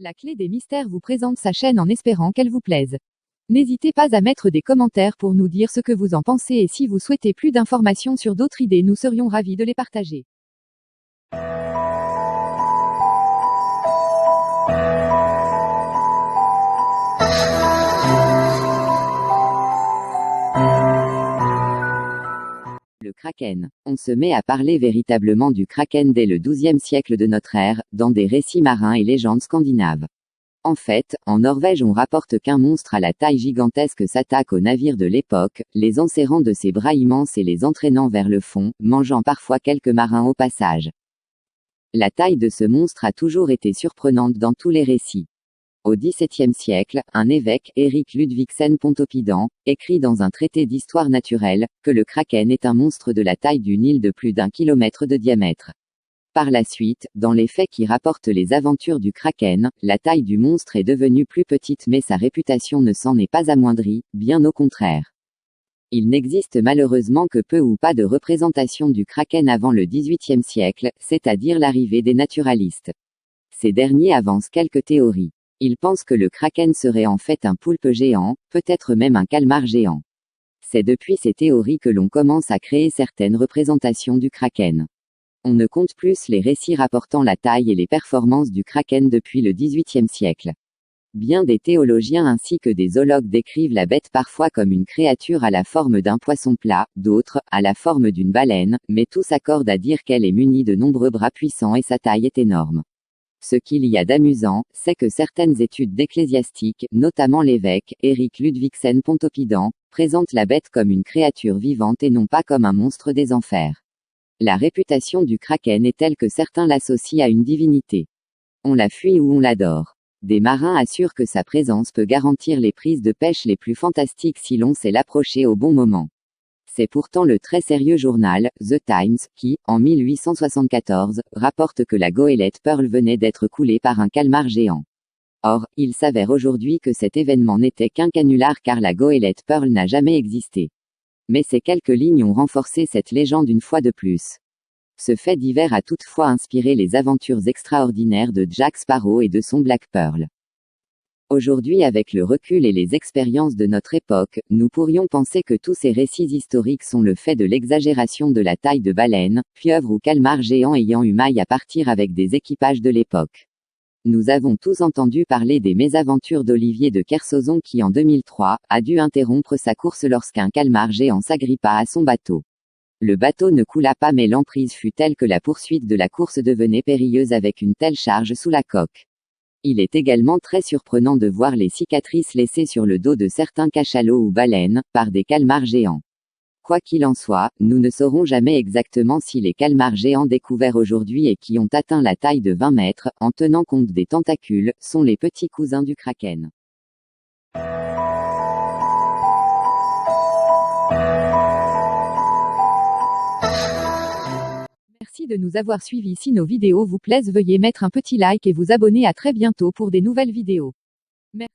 La Clé des Mystères vous présente sa chaîne en espérant qu'elle vous plaise. N'hésitez pas à mettre des commentaires pour nous dire ce que vous en pensez et si vous souhaitez plus d'informations sur d'autres idées, nous serions ravis de les partager. Le Kraken. On se met à parler véritablement du Kraken dès le XIIe siècle de notre ère, dans des récits marins et légendes scandinaves. En fait, en Norvège on rapporte qu'un monstre à la taille gigantesque s'attaque aux navires de l'époque, les enserrant de ses bras immenses et les entraînant vers le fond, mangeant parfois quelques marins au passage. La taille de ce monstre a toujours été surprenante dans tous les récits. Au XVIIe siècle, un évêque, Erik Ludvigsen Pontoppidan, écrit dans un traité d'histoire naturelle, que le kraken est un monstre de la taille d'une île de plus d'1 kilomètre de diamètre. Par la suite, dans les faits qui rapportent les aventures du kraken, la taille du monstre est devenue plus petite mais sa réputation ne s'en est pas amoindrie, bien au contraire. Il n'existe malheureusement que peu ou pas de représentation du kraken avant le XVIIIe siècle, c'est-à-dire l'arrivée des naturalistes. Ces derniers avancent quelques théories. Ils pensent que le kraken serait en fait un poulpe géant, peut-être même un calmar géant. C'est depuis ces théories que l'on commence à créer certaines représentations du kraken. On ne compte plus les récits rapportant la taille et les performances du kraken depuis le XVIIIe siècle. Bien des théologiens ainsi que des zoologues décrivent la bête parfois comme une créature à la forme d'un poisson plat, d'autres, à la forme d'une baleine, mais tous s'accordent à dire qu'elle est munie de nombreux bras puissants et sa taille est énorme. Ce qu'il y a d'amusant, c'est que certaines études d'ecclésiastiques, notamment l'évêque, Erik Ludvigsen Pontoppidan, présentent la bête comme une créature vivante et non pas comme un monstre des enfers. La réputation du kraken est telle que certains l'associent à une divinité. On la fuit ou on l'adore. Des marins assurent que sa présence peut garantir les prises de pêche les plus fantastiques si l'on sait l'approcher au bon moment. C'est pourtant le très sérieux journal, The Times, qui, en 1874, rapporte que la goélette Pearl venait d'être coulée par un calmar géant. Or, il s'avère aujourd'hui que cet événement n'était qu'un canular car la goélette Pearl n'a jamais existé. Mais ces quelques lignes ont renforcé cette légende une fois de plus. Ce fait divers a toutefois inspiré les aventures extraordinaires de Jack Sparrow et de son Black Pearl. Aujourd'hui, avec le recul et les expériences de notre époque, nous pourrions penser que tous ces récits historiques sont le fait de l'exagération de la taille de baleines, pieuvres ou calmars géants ayant eu maille à partir avec des équipages de l'époque. Nous avons tous entendu parler des mésaventures d'Olivier de Kersauzon qui en 2003, a dû interrompre sa course lorsqu'un calmar géant s'agrippa à son bateau. Le bateau ne coula pas mais l'emprise fut telle que la poursuite de la course devenait périlleuse avec une telle charge sous la coque. Il est également très surprenant de voir les cicatrices laissées sur le dos de certains cachalots ou baleines, par des calmars géants. Quoi qu'il en soit, nous ne saurons jamais exactement si les calmars géants découverts aujourd'hui et qui ont atteint la taille de 20 mètres, en tenant compte des tentacules, sont les petits cousins du kraken. Merci de nous avoir suivis. Si nos vidéos vous plaisent, veuillez mettre un petit like et vous abonner. À très bientôt pour des nouvelles vidéos. Merci.